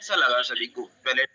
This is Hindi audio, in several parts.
कैसा लगा सभी को पहले?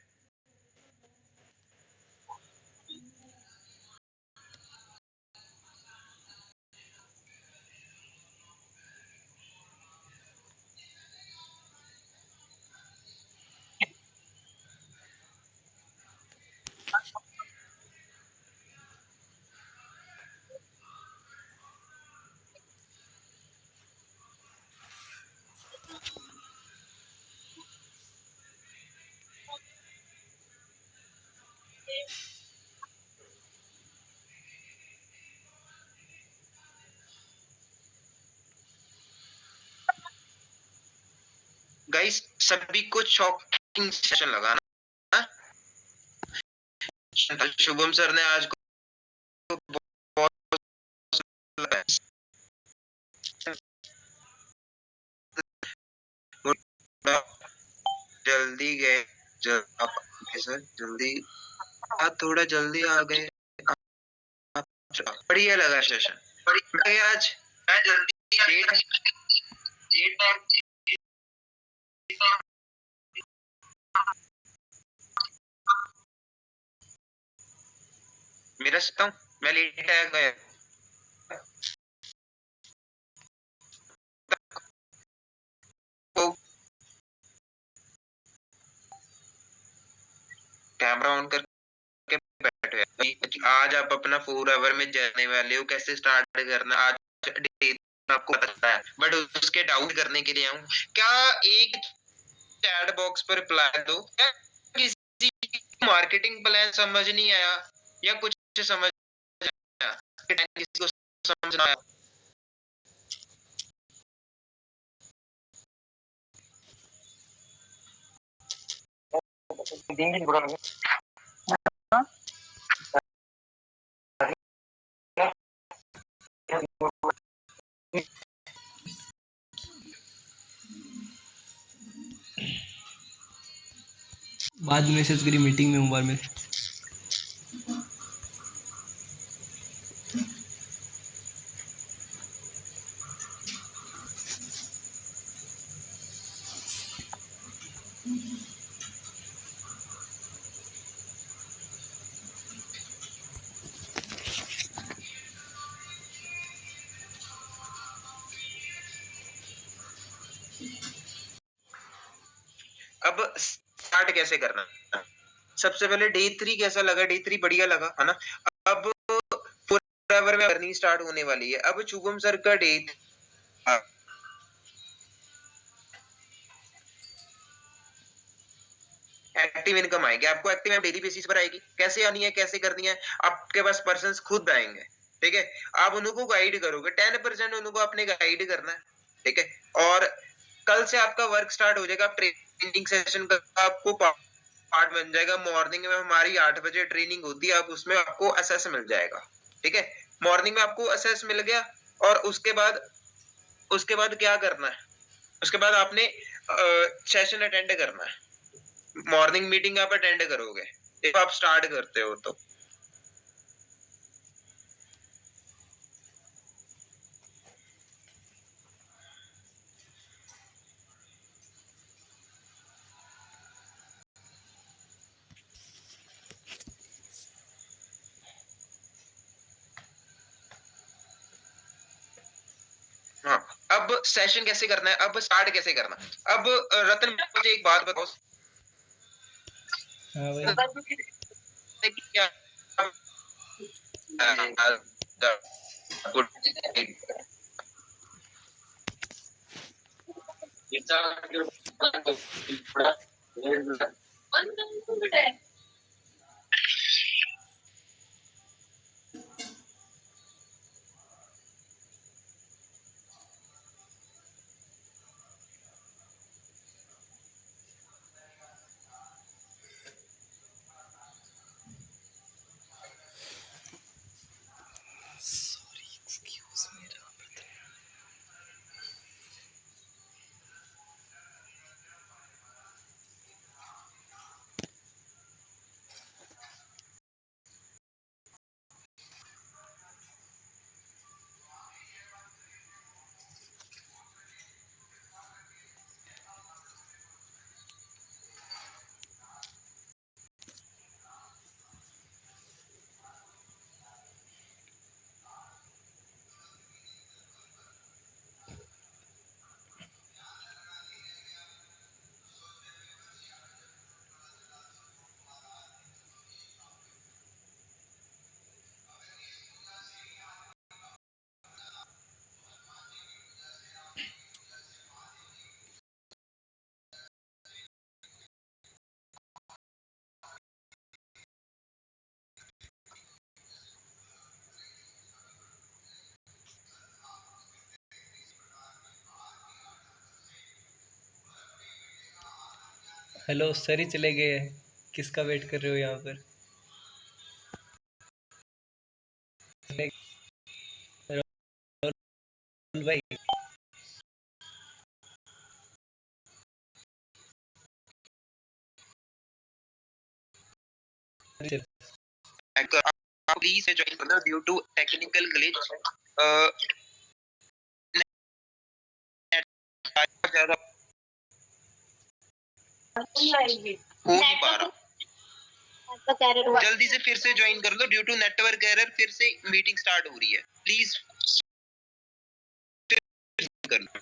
गाइस, सभी को शॉकिंग सेशन लगा ना? शुभम सर ने आज को बहुत जल्दी गए। सर जल्दी थोड़ा जल्दी आ गए। बढ़िया लगा सेशन। बढ़िया आज मैं जल्दी मेरा सकता हूँ, मैं लेट आया गया। कैमरा ऑन करके बैठे हैं। आज आप अपना 4 आवर में जाने वाले हो, कैसे स्टार्ट करना आज आपको पता है, बट उसके डाउट करने के लिए आऊँ क्या? एक चैट बॉक्स पर रिप्लाई दो। क्या किसी मार्केटिंग प्लान समझ नहीं आया या कुछ समझ आया? किसी को समझ ना आया? दिन दिन बुरा लगे। बाद में मैसेज करी, मीटिंग में मोबाइल में। अब स्टार्ट कैसे करना है? सबसे पहले डे 3 कैसा लगा? डे 3 बढ़िया लगा है ना? अब 4 आवर में अर्निंग स्टार्ट होने वाली है। अब शुभम सर का डे एक्टिव इनकम आएगी। आपको एक्टिव इनकम डेली बेसिस पर आएगी। कैसे आनी है, कैसे करनी है? आपके पास पर्सन्स खुद आएंगे, ठीक है? आप उनको गाइड करोगे। 10% उनको आपने गाइड करना है, ठीक है? और कल से आपका वर्क स्टार्ट हो जाएगा। ट्रेनिंग सेशन का आपको पार्ट बन जाएगा। मॉर्निंग में हमारी 8 बजे ट्रेनिंग होती है। आप उसमें आपको असेस मिल जाएगा, ठीक है? मॉर्निंग में आपको असेस मिल गया और उसके बाद क्या करना है? उसके बाद आपने सेशन अटेंड करना है। मॉर्निंग मीटिंग आप अटेंड करोगे if आप स्टार्ट करते हो तो। हाँ, अब सेशन कैसे करना है? अब स्टार्ट कैसे करना? अब रतन मुझे एक बात बताओ। हाँ भाई। क्या हेलो सर ही चले गए हैं, किसका वेट कर रहे हो यहाँ पर? राहुल भाई। आप प्लीज ज्वाइन करना ड्यू टू टेक्निकल ग्लिच। ज्यादा हो नहीं पा रहा, जल्दी से फिर से ज्वाइन कर लो, ड्यू टू नेटवर्क एरर फिर से मीटिंग स्टार्ट हो रही है, प्लीज कर लो।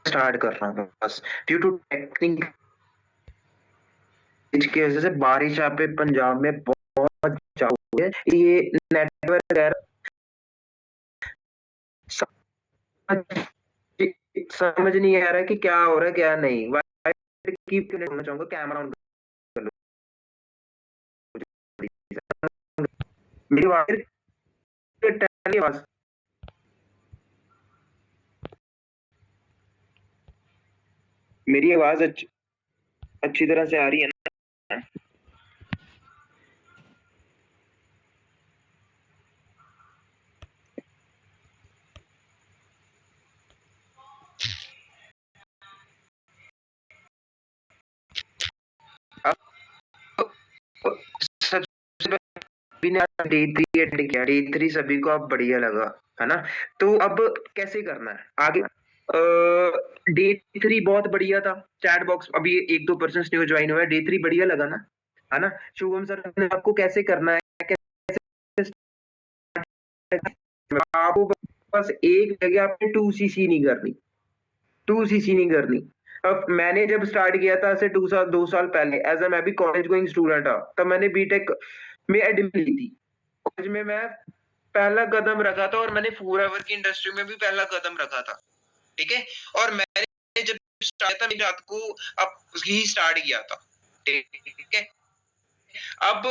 स्टार्ट कर रहा हूँ बस, ड्यू टू टेक्निक की वजह से बारिश यहाँ पे पंजाब में बहुत ज्यादा हो है। ये नेटवर्क समझ नहीं आ रहा है कि क्या हो रहा है क्या नहीं। की बोलना चाहूंगा कैमरा ऑन कर लो। मेरी आवाज मेरी आवाज अच्छी तरह से आ रही है ना? सबसे डे 3 सभी को अब बढ़िया लगा है ना। तो अब कैसे करना है आगे? डे 3 बहुत बढ़िया था, चैट बॉक्स अभी 1-2% न्यू ज्वाइन हुआ है, डे 3 बढ़िया लगा ना, है ना। शुभम सर ने आपको कैसे करना है, कैसे आपको बस एक जगह आपने 2cc नहीं करनी, 2cc नहीं करनी। अब मैंने जब स्टार्ट किया था ऐसे 2 साल पहले, एज मैं भी कॉलेज गोइंग स्टूडेंट था, तब मैंने बीटेक में एडमिशन ली थी। कॉलेज में मैं पहला कदम रखा था और मैंने फूड एवर की इंडस्ट्री में भी पहला कदम रखा था, ठीक है। और मैंने जब स्टार्ट था, मेरी रात को अब ही स्टार्ट किया था, ठीक है। अब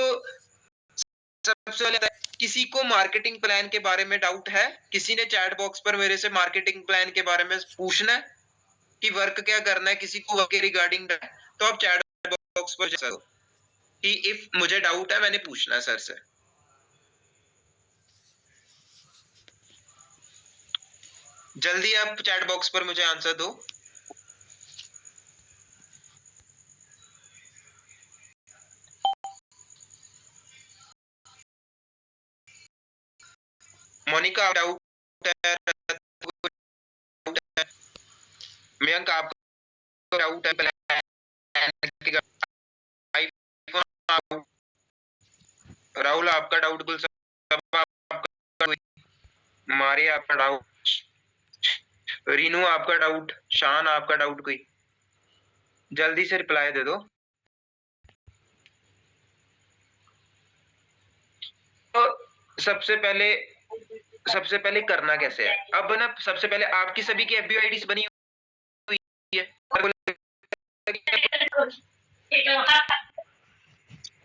सबसे पहले किसी को मार्केटिंग प्लान के बारे में डाउट है? किसी ने चैट बॉक्स पर मेरे से मार्केटिंग प्लान के बारे में पूछना है कि वर्क क्या करना है, किसी को वर्क के रिगार्डिंग, तो आप चैट बॉक्स पर जा सकते कि इफ मुझे डाउट है मैंने पूछना है सर से। जल्दी आप चैट बॉक्स पर मुझे आंसर दो। मोनिका डाउट है, मयंक आपको डाउट है राहुल आपका डाउट कुल सब आपका, मारी आपका डाउट, रीनू आपका डाउट, शान आपका डाउट कोई, जल्दी से रिप्लाई दे दो। तो सबसे पहले करना कैसे है अब ना, सबसे पहले आपकी सभी की एफबी आईडीज बनी है।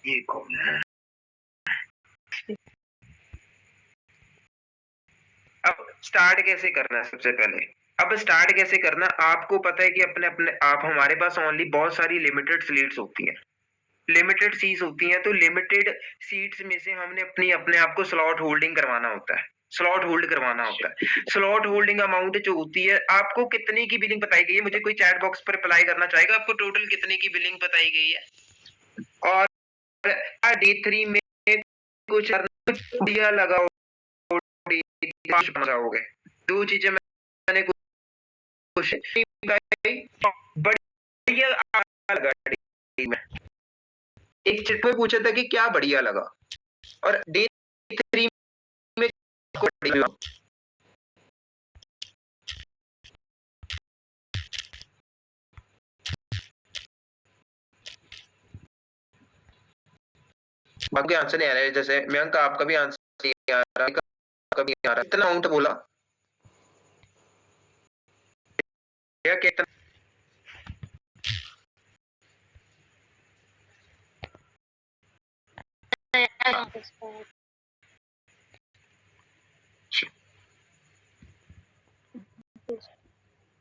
ये कौन है? अब स्टार्ट कैसे करना है सबसे पहले? अब स्टार्ट कैसे करना, आपको पता है कि अपने अपने आप हमारे पास ओनली बहुत सारी लिमिटेड स्लीट्स होती हैं, लिमिटेड सीट्स होती हैं, तो लिमिटेड सीट्स में से हमने अपनी अपने आप को स्लॉट होल्डिंग करवाना होता है, स्लॉट होल्ड करवाना होता है। स्लॉट होल्डिंग अमाउंट जो होती है, आपको कितने की बिलिंग बताई गई है, मुझे कोई चैट बॉक्स पर रिप्लाई करना चाहेगा, आपको टोटल कितने की बिलिंग बताई गई है? और डे 3 में कुछ बढ़िया लगा जाओगे, दो चीजें मैंने कुछ बढ़िया लगा में, एक चिट में पूछा था कि क्या बढ़िया लगा, और डे 3 में बढ़िया बाकी आंसर नहीं आ रहा है। जैसे मयंक आपका भी आंसर नहीं आ रहा, कभी आ रहा, कितना अमाउंट बोला क्या, कितना?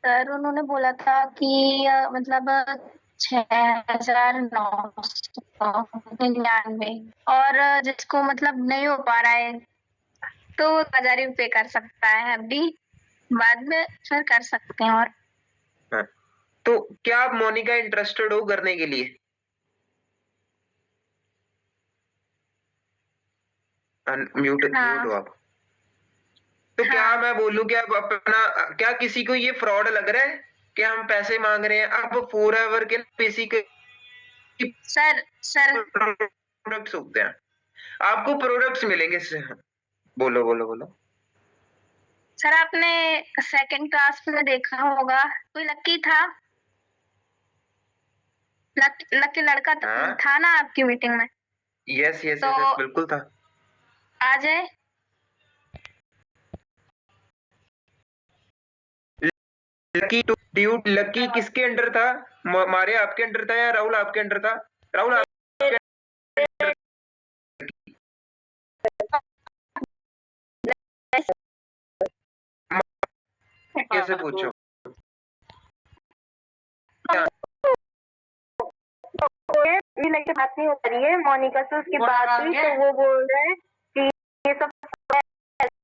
सर उन्होंने बोला था कि मतलब 6,999 और जिसको मतलब नहीं हो पा रहा है तो 1,000 ही पे कर सकता है, अभी बाद में फिर कर सकते हैं। और हाँ। तो क्या आप मोनिका इंटरेस्टेड हो करने के लिए? म्यूट म्यूट हो आप। तो क्या मैं बोलूं कि अब अपना, क्या किसी को ये फ्रॉड लग रहा है कि हम पैसे मांग रहे हैं? अब फॉरएवर के बेसिक सर प्रोडक्ट्स होते हैं, आपको प्रोडक्ट्स मिलेंगे। बोलो बोलो बोलो। सर आपने सेकंड क्लास में देखा होगा, कोई लक्की था, लक्की लड़का था ना आपकी मीटिंग में? यस यस तो यस बिल्कुल था। आ जाए। लकी टू ड्यूट, लकी किसके अंडर था? हमारे आपके अंडर था या राहुल आपके अंडर था? राहुल आपके कैसे पूछो? बात नहीं हो रही है, मोनिका से उसकी बात हुई तो वो बोल रहे हैं कि ये सब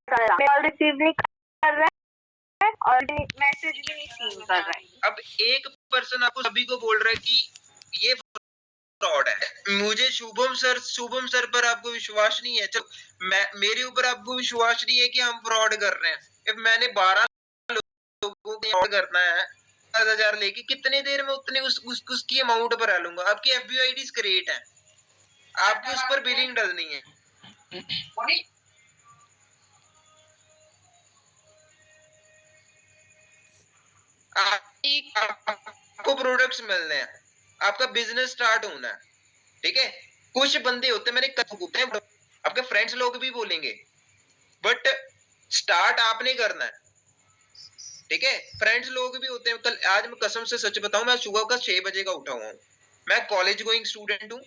कॉल रिसीव नहीं कर रहा है और मैसेज भी नहीं सीन कर रहा है। अब एक पर्सन आपको सभी को बोल रहा है कि ये फ्रॉड है। मुझे शुभम सर पर आपको विश्वास नहीं है, चलो मेरे ऊपर आपको विश्वास नहीं है कि हम फ्रॉड कर रहे हैं। if मैंने 12 लोगों को फ्रॉड करना है 10,000 लेके, कितने देर में उतने उसकी अमाउंट पर आ लूंगा। आपकी एफबीओ आईडी क्रिएट है, आपकी उस पर बिलिंग डालनी है। आपको प्रोडक्ट्स मिलने हैं, आपका बिजनेस स्टार्ट होना है, ठीक है? कुछ बंदे होते हैं, मैंने आपके फ्रेंड्स लोग भी बोलेंगे, बट स्टार्ट आपने करना है, ठीक है? फ्रेंड्स लोग भी होते हैं। कल आज मैं कसम से सच बताऊं, मैं सुबह का 6 बजे का उठा हुआ हूँ। मैं कॉलेज गोइंग स्टूडेंट हूँ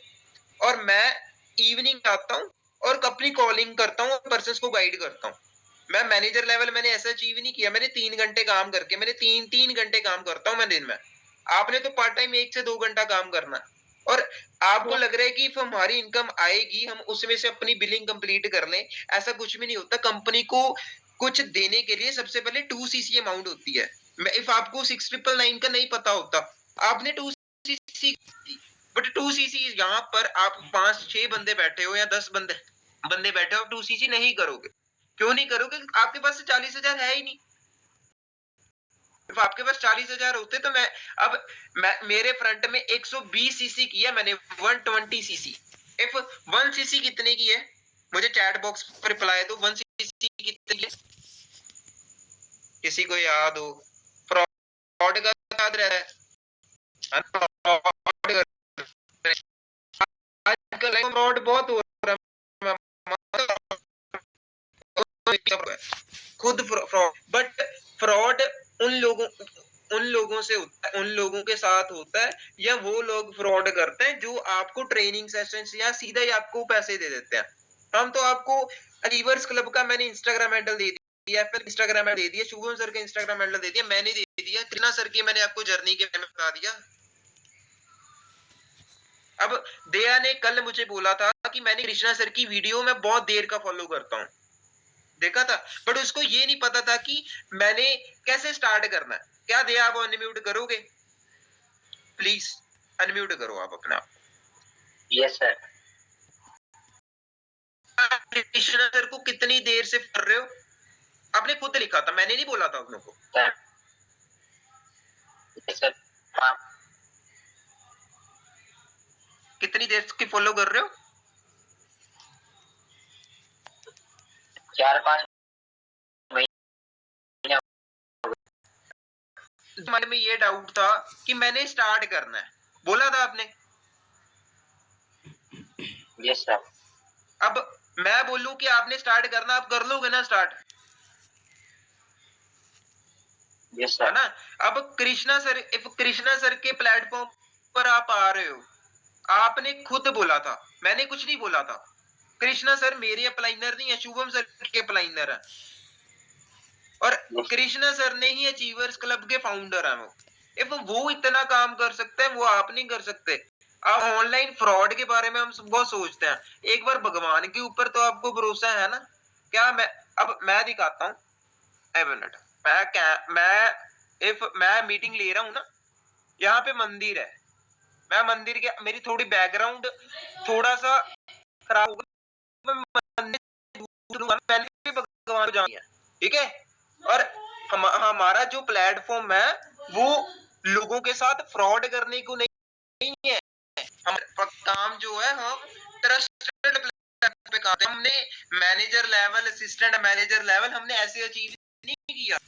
और मैं इवनिंग आता हूँ और अपनी कॉलिंग करता हूँ, पर्सन्स को गाइड करता हूँ। मैं मैनेजर लेवल मैंने ऐसा अचीव नहीं किया, मैंने 3 घंटे काम करके, मैंने तीन घंटे काम करता हूँ मैं दिन में। आपने तो पार्ट टाइम 1 से 2 घंटा काम करना, और आपको लग रहा है कि हमारी इनकम आएगी हम उसमें से अपनी बिलिंग कंप्लीट कर लें, ऐसा कुछ भी नहीं होता। कंपनी को कुछ देने के लिए सबसे पहले 2cc अमाउंट होती है। इफ आपको 6,999 का नहीं पता होता, आपने 2cc, बट 2cc यहाँ पर आप 5-6 बंदे बैठे हो या 10 बंदे बैठे हो, 2cc नहीं करोगे। क्यों नहीं करोगे? आपके पास 40,000 है ही नहीं। आपके पास 40,000 होते तो मैं मेरे फ्रंट में 120 सीसी किया मैंने, 120 सीसी। इफ 1 सीसी कितने की है, मुझे चैट बॉक्स पर रिप्लाई दो, 1 सीसी कितने की है? किसी को याद हो? फ्रॉड का याद रहता है, आजकल फ्रॉड बहुत हो रहा है, खुद फ्रॉड। बट फ्रॉड उन लोगों उन लोगों से होता है, उन लोगों के साथ होता है, या वो लोग फ्रॉड करते हैं जो आपको ट्रेनिंग सेशंस या सीधा ही आपको पैसे दे देते हैं। हम तो आपको अचीवर्स क्लब का मैंने इंस्टाग्राम हैंडल दे दिया, फिर इंस्टाग्राम हैंडल दे दिया, शुभम सर का इंस्टाग्राम हैंडल दे दिया, मैंने दे दिया, कृष्णा सर की मैंने आपको जर्नी के बारे में बता दिया। अब दया ने कल मुझे बोला था कि मैंने कृष्णा सर की वीडियो में बहुत देर का फॉलो करता हूँ, देखा था, बट उसको ये नहीं पता था कि मैंने कैसे स्टार्ट करना है। क्या दया आप अनम्यूट करोगे प्लीज? अनम्यूट करो आप अपना। Yes sir. कृष्णा सर को कितनी देर से कर रहे हो? आपने खुद लिखा था, मैंने नहीं बोला था उन लोगों को। Yes sir. हाँ। कितनी देर की फॉलो कर रहे हो? 4-5 महीने। मन में ये डाउट था कि मैंने स्टार्ट करना है, बोला था आपने? Yes sir. अब मैं बोलूं कि आपने स्टार्ट करना, आप कर लोगे ना स्टार्ट? यस है सर। ना? अब कृष्णा सर के प्लेटफॉर्म पर आप आ रहे हो, आपने खुद बोला था, मैंने कुछ नहीं बोला था। कृष्णा सर मेरे अप्लाइनर नहीं है, शुभम सर के अप्लाइनर है, और कृष्णा सर ने ही अचीवर्स क्लब के फाउंडर हैं। वो इफ वो इतना काम कर सकते हैं, वो आप नहीं कर सकते। अब ऑनलाइन फ्रॉड के बारे में हम बहुत सोचते हैं, एक बार भगवान के ऊपर तो आपको भरोसा है ना? क्या मैं दिखाता हूँ, एक मिनट, मैं मीटिंग ले रहा हूँ ना, यहाँ पे मंदिर है, मैं मंदिर के, मेरी थोड़ी बैकग्राउंड थोड़ा सा खराब होगा, मैं मंदिर भी भगवान को जानिए, ठीक है? और हमारा जो प्लेटफॉर्म है वो लोगों के साथ फ्रॉड करने को नहीं है। हम काम जो है हम ट्रस्टेड पे काम, हमने manager level, assistant manager level हमने ऐसे अचीव नहीं किया।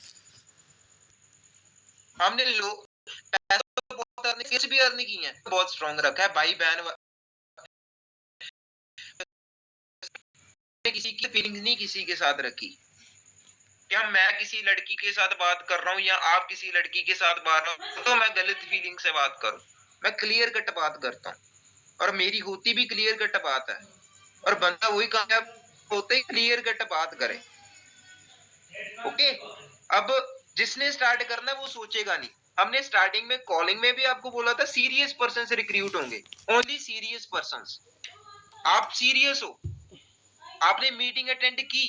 हमने लोग पैसे भी अर्न किए हैं, बहुत स्ट्रॉन्ग रखा है भाई बहन, किसी की फीलिंग्स नहीं किसी के साथ रखी। क्या मैं किसी लड़की के साथ बात कर रहा हूँ या आप किसी लड़की के साथ बात कर रहे हो तो मैं गलत फीलिंग से बात करूं? मैं क्लियर कट बात करता हूँ, और मेरी होती भी क्लियर कट बात है, और बंदा वही कामयाब होते ही क्लियर कट बात करे। ओके, अब जिसने स्टार्ट करना है वो सोचेगा नहीं। हमने स्टार्टिंग में कॉलिंग में भी आपको बोला था सीरियस पर्सन से रिक्रूट होंगे, ओनली सीरियस पर्सन। आप सीरियस हो, आपने मीटिंग अटेंड की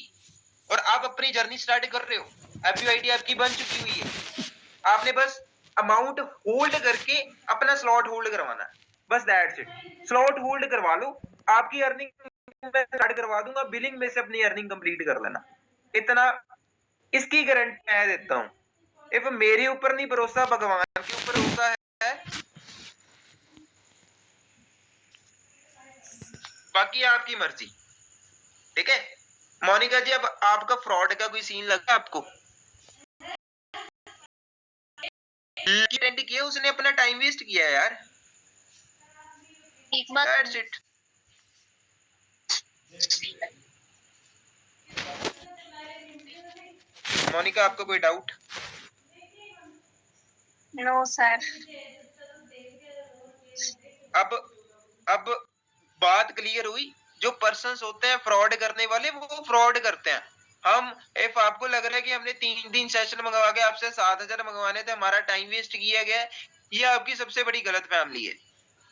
और आप अपनी जर्नी स्टार्ट कर रहे हो, एफयूआईडी आपकी बन चुकी हुई है, आपने बस अमाउंट होल्ड करके अपना स्लॉट होल्ड करवाना है, बस दैट्स इट। स्लॉट होल्ड करवा लो, आपकी अर्निंग मैं स्टार्ट करवा दूंगा, बिलिंग में से अपनी अर्निंग कंप्लीट कर लेना, इतना इसकी गारंटी मैं देता हूं। इफ मेरे ऊपर नहीं भरोसा, भगवान के ऊपर भरोसा है, बाकी आपकी मर्जी, ठीक है? मोनिका जी, अब आपका फ्रॉड का कोई सीन लगा आपको? अटेंड किया, उसने अपना टाइम वेस्ट किया यार, दैट्स इट। मोनिका, आपको कोई डाउट? No sir. अब बात क्लियर हुई। जो पर्सन्स होते हैं फ्रॉड करने वाले, वो फ्रॉड करते हैं। हम इफ आपको लग रहा है कि हमने 3 सेशन मंगवा के आपसे 7,000 मंगवाने थे, हमारा टाइम वेस्ट किया गया है, ये आपकी सबसे बड़ी गलत फैमिली है।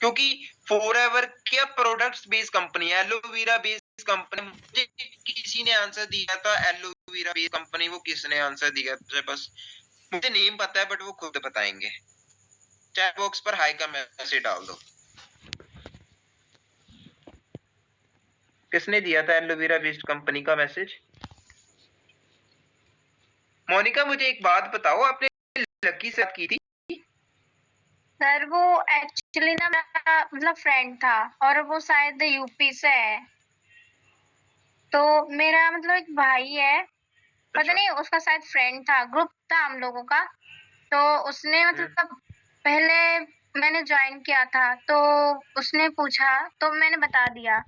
क्योंकि फॉरएवर क्या प्रोडक्ट्स बेस्ड कंपनी है, एलोवेरा बेस्ड कंपनी। मुझे किसी ने आंसर दिया था, एलोवेरा बेस्ड कंपनी, वो किसने आंसर दिया था? बस मुझे नेम पता है, बट वो खुद बताएंगे। चैट बॉक्स पर हाई का मैसेज डाल दो, किसने दिया था एलोवेरा बेस्ड कंपनी का मैसेज? मोनिका, मुझे एक बात बताओ, आपने लकी से बात की थी? सर वो एक्चुअली ना मेरा मतलब फ्रेंड था, और वो शायद यूपी से है, तो मेरा मतलब एक भाई है, पता नहीं उसका शायद फ्रेंड था, ग्रुप था हम लोगों का, तो उसने मतलब पहले मैंने ज्वाइन किया था, तो उसने पूछा तो मैंने बता दिया,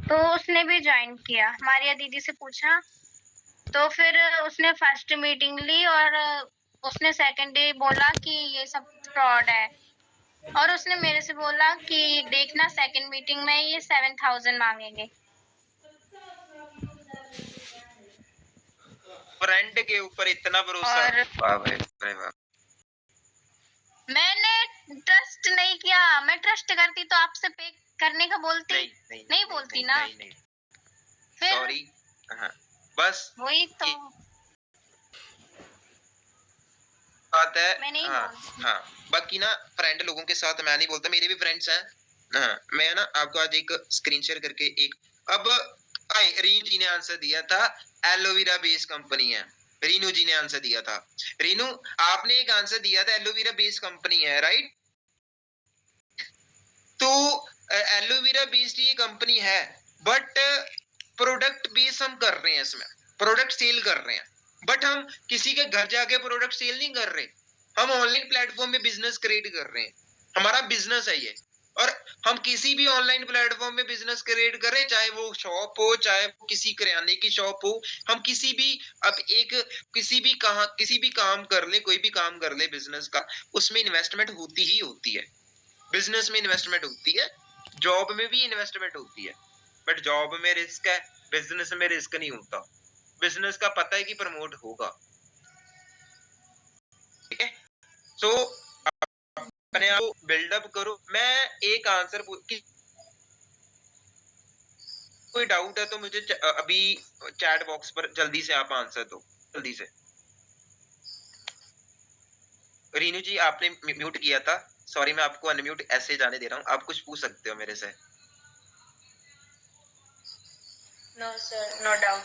तो उसने भी ज्वाइन किया, मारिया दीदी से पूछा, तो फिर उसने फर्स्ट मीटिंग ली और उसने सेकंड डे बोला कि ये सब फ्रॉड है, और उसने मेरे से बोला कि देखना सेकंड मीटिंग में ये 7,000 मांगेंगे। फ्रेंड के ऊपर इतना भरोसा, और वाह भाई, अरे वाह। मैंने ट्रस्ट नहीं किया। मैं ट्रस्ट करती तो आपसे पे करने का बोलती, नहीं बोलती ना। नहीं, फिर सॉरी। हाँ, बस वही तो बात है। मैं नहीं हाँ बोलती। हाँ, बाकी ना फ्रेंड लोगों के साथ मैं नहीं बोलता, मेरे भी फ्रेंड्स हैं। हाँ, मैं ना आपको आज एक स्क्रीन शेयर करके एक, अब रीनू जी ने आंसर दिया था, एलोवेरा बेस्ड कंपनी है। रीनू जी ने आंसर दिया था। रीनू, आपने एक आंसर दिया था एलोवेरा बेस्ड कंपनी है, राइट? तो एलोवेरा बेस्ड ये कंपनी है, बट प्रोडक्ट बेस हम कर रहे हैं, इसमें प्रोडक्ट सेल कर रहे हैं, बट हम किसी के घर जाके प्रोडक्ट सेल नहीं कर रहे। हम ऑनलाइन प्लेटफॉर्म में बिजनेस क्रिएट कर रहे हैं, हमारा बिजनेस है ये। और हम किसी भी ऑनलाइन प्लेटफॉर्म में बिजनेस क्रिएट करें, चाहे वो शॉप हो, चाहे वो किसी किराने की शॉप हो, हम किसी भी, अब एक किसी भी काम कर ले, कोई भी काम कर ले बिजनेस का, उसमें इन्वेस्टमेंट होती ही होती है। बिजनेस में इन्वेस्टमेंट होती है, जॉब में भी इन्वेस्टमेंट होती है, बट जॉब में रिस्क है, बिजनेस में रिस्क नहीं होता। बिजनेस का पता है कि प्रमोट होगा, ठीक है? सो अपने आप को बिल्डअप करो। मैं एक आंसर, कोई डाउट है तो मुझे अभी चैट बॉक्स पर जल्दी से आप आंसर दो, जल्दी से। रीनू जी, आपने म्यूट किया था, सॉरी, मैं आपको अनम्यूट ऐसे जाने दे रहा हूँ, आप कुछ पूछ सकते हो मेरे से। No sir, no doubt.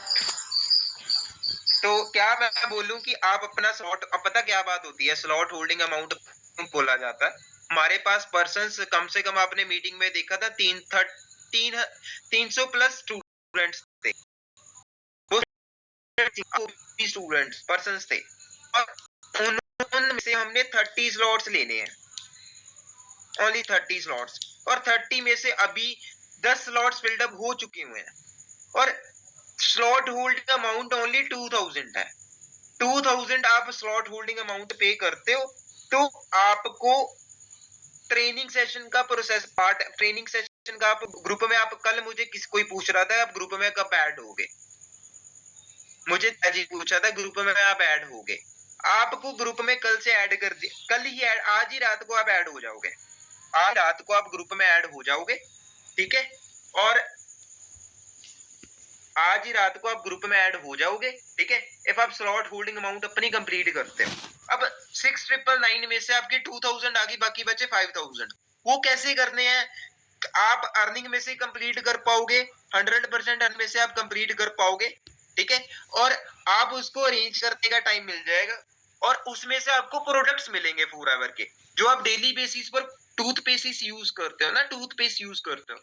तो क्या मैं बोलूं कि आप अपना स्लॉट, अब पता क्या बात होती है, स्लॉट होल्डिंग अमाउंट बोला जाता है। हमारे पास पर्सन्स कम से कम, आपने मीटिंग में देखा था, 300 प्लस स्टूडेंट्स थे, स्टूडेंट्स पर्सन्स थे, और उनमें से हमने 30 स्लॉट्स लेने हैं, ओनली 30 स्लॉट्स, और 30 में से अभी 10 स्लॉट्स फिल्ड अप हो चुके हुए हैं, और स्लॉट होल्डिंग अमाउंट ओनली 2000 है। 2000 आप स्लॉट होल्डिंग अमाउंट पे करते हो, तो आपको ट्रेनिंग सेशन का प्रोसेस पार्ट, ट्रेनिंग सेशन का आप ग्रुप में, आप कल मुझे कोई पूछ रहा था आप ग्रुप में कब ऐड होगे, मुझे अजी पूछा था ग्रुप में आप ऐड होगे। आपको ग्रुप में कल से ऐड कर दिया, कल ही ऐड, आज ही रात को आप ऐड हो जाओगे, आज रात को आप ग्रुप में ऐड हो जाओगे, ठीक है? और आज ही रात को आप ग्रुप में ऐड हो जाओगे, ठीक है? इफ आप स्लॉट होल्डिंग अमाउंट अपनी कंप्लीट करते हो, अब 6999 में से आपकी 2000 आ गई, बाकी बचे 5000, वो कैसे करने हैं? आप अर्निंग में से कंप्लीट कर पाओगे, 100% अर्न में से आप कंप्लीट कर पाओगे, ठीक है? और आप उसको अरेंज करने का टाइम मिल जाएगा, और उसमें से आपको प्रोडक्ट्स मिलेंगे फॉरएवर के, जो आप डेली बेसिस पर टूथपेस्ट यूज करते हो ना, टूथपेस्ट यूज करते हो,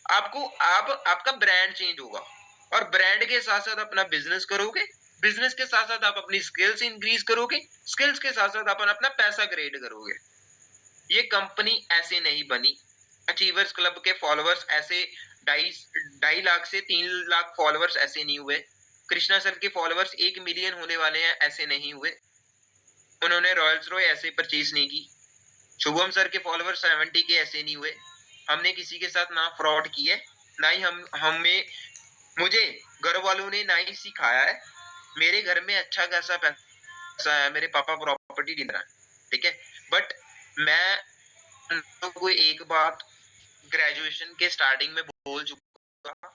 आपका ब्रांड चेंज होगा, और ब्रांड के साथ साथ अपना बिजनेस करोगे, बिजनेस के साथ साथ आप अपनी स्किल्स इंक्रीज करोगे, स्किल्स के साथ साथ अपन अपना पैसा क्रिएट करोगे। ये कंपनी ऐसे नहीं बनी। अचीवर्स क्लब के फॉलोअर्स ऐसे 2.5 लाख से 3 लाख फॉलोअर्स ऐसे नहीं हुए। कृष्णा सर के फॉलोअर्स 1 मिलियन होने वाले हैं, ऐसे नहीं हुए। उन्होंने रॉयल्स रॉय ऐसे परचेज नहीं की। शुभम सर के फॉलोअर्स 70 के ऐसे नहीं हुए। हमने किसी के साथ ना फ्रॉड की है, ना ही मुझे घर वालों ने ना ही सिखाया है। मेरे घर में अच्छा खासा पैसा है, मेरे पापा प्रॉपर्टी डीलर है, ठीक है? बट मैं को एक बात ग्रेजुएशन के स्टार्टिंग में बोल चुका,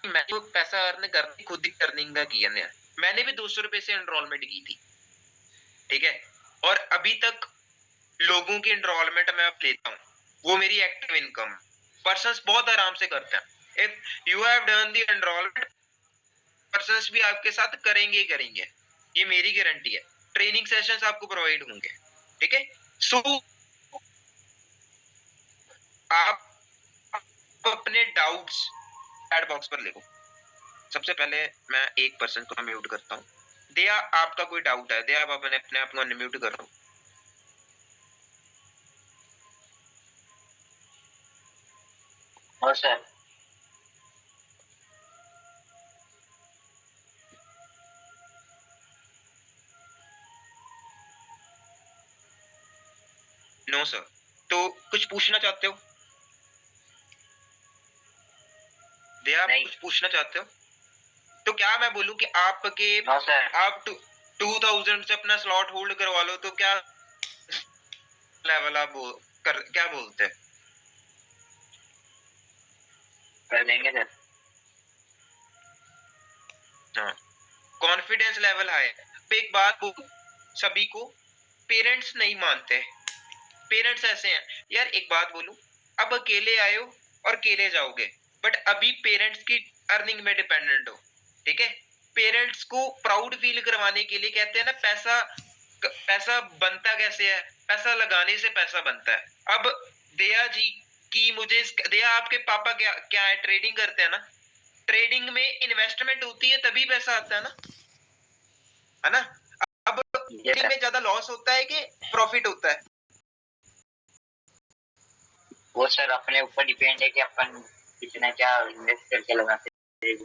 मैं जो पैसा अर्न करनी खुद ही अर्निंग का किया है। मैंने भी 200 रुपए से एनरोलमेंट की थी, ठीक है? और अभी तक लोगों की एनरोलमेंट मैं अब लेता हूँ, वो मेरी एक्टिव इनकम। पर्सन्स बहुत आराम से करते हैं। If you have done the enrolment, persons भी आपके साथ करेंगे ही करेंगे, ये मेरी गारंटी है। ट्रेनिंग सेशंस आपको प्रोवाइड होंगे, ठीक है? सो आप अपने डाउट्स चैट बॉक्स पर लिखो। सबसे पहले मैं एक पर्सन को म्यूट करता हूँ। दया, आपका कोई डाउट है? दया, आप अपने आप को अनम्यूट कर दो। और सर, नो सर। तो कुछ पूछना चाहते हो दया, आप नहीं। कुछ पूछना चाहते हो? तो क्या मैं बोलूं कि आपके नो सर। आप 2000 से अपना स्लॉट होल्ड करवा लो, तो क्या लेवल आप क्या बोलते हैं? कर देंगे सर। हाँ, कॉन्फिडेंस लेवल हाई है। अब एक बात बोलूं, सभी को पेरेंट्स नहीं मानते। पेरेंट्स ऐसे हैं यार, एक बात बोलूं, अब अकेले आए हो और अकेले जाओगे, बट अभी पेरेंट्स की अर्निंग में डिपेंडेंट हो, ठीक है? पेरेंट्स को प्राउड फील करवाने के लिए कहते हैं ना, पैसा बनता कैसे है? पैसा लगाने से पैसा बनता है। अब दया जी की मुझे दया, आपके पापा क्या क्या है? ट्रेडिंग करते हैं ना? ट्रेडिंग में इन्वेस्टमेंट होती है तभी पैसा आता है ना? अब ट्रेडिंग में ज्यादा लॉस होता है कि प्रॉफिट होता है? वो सर अपने ऊपर डिपेंड है कि अपन कितना क्या इन्वेस्ट करके लगाते हैं।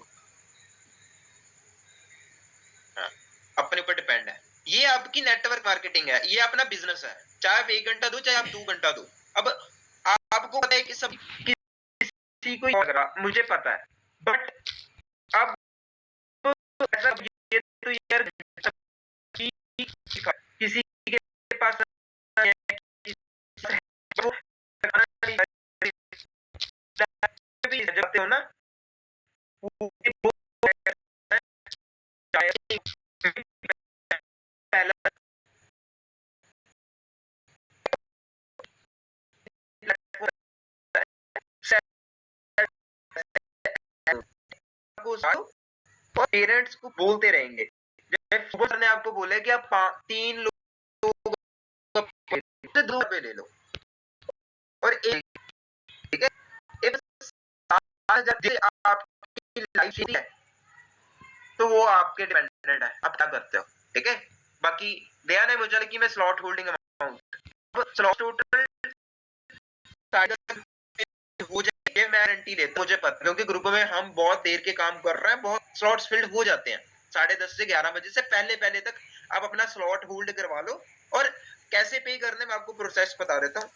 हाँ, अपने ऊपर डिपेंड है। ये आपकी नेटवर्क मार्केटिंग है, ये अपना बिजनेस है। चाहे आप 1 घंटा दो, चाहे आप 2 घंटा दो। अब आपको पता है कि सब किसी को लग रहा, मुझे पता है, बट अब ऐसा ये तो यार किसी के पास है, वो भी जाते हो ना, पहला और पेरेंट्स को बोलते रहेंगे। जैसे सर ने आपको बोला कि आप 3 लोग से 2 पे ले लो और एक, ठीक है? एक आपकी लाइफ है तो वो आपके डिपेंडेंट है, आप क्या करते हो, ठीक है? बाकी दया ने मुझे कि मैं slot holding amount, slot total हो जाएंगे, मैं गारंटी देता हूं, मुझे पता, क्योंकि ग्रुप में हम बहुत देर के काम कर रहे हैं, बहुत स्लॉट्स फिल्ड हो जाते हैं 10:30 से 11 बजे से पहले तक। आप अपना स्लॉट होल्ड करवा लो। और कैसे पे करने में आपको प्रोसेस बता देता हूँ।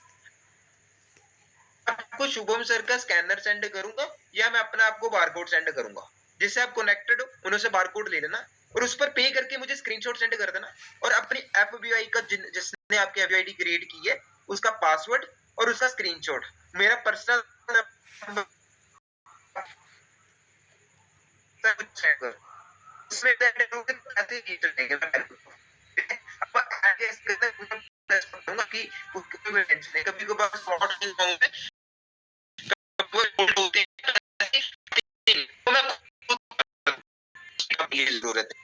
आपको शुभम सर का स्कैनर सेंड करूंगा या मैं अपना आपको बारकोड सेंड करूंगा, जिससे आप कनेक्टेड हो, उनसे बारकोड ले लेना और उस पर पे करके मुझे स्क्रीनशॉट सेंड कर देना। और अपनी एफबीआई का जिसने आपकी एफबीआईडी क्रिएट की है उसका पासवर्ड और उसका स्क्रीनशॉट, मेरा पर्सनल उसमें ऐसे ही चलेंगे। अब आगे इसके अंदर कि कोई टेंशन नहीं, कभी कभार स्लॉट नहीं होंगे, होते हैं तो मैं की जरूरत है।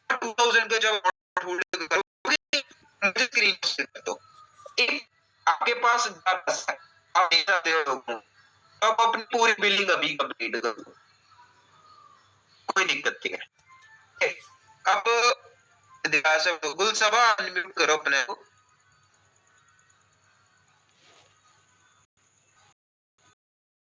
अब 2000 का जब होल्ड करोगे मुझे स्क्रीन कर दो। एक आपके पास आप दे सकते हो लोगों को, आप अपनी पूरी बिलिंग अभी कंप्लीट कर दो, कोई दिक्कत नहीं है। अब गुल सभा अनम्यूट करो अपने को।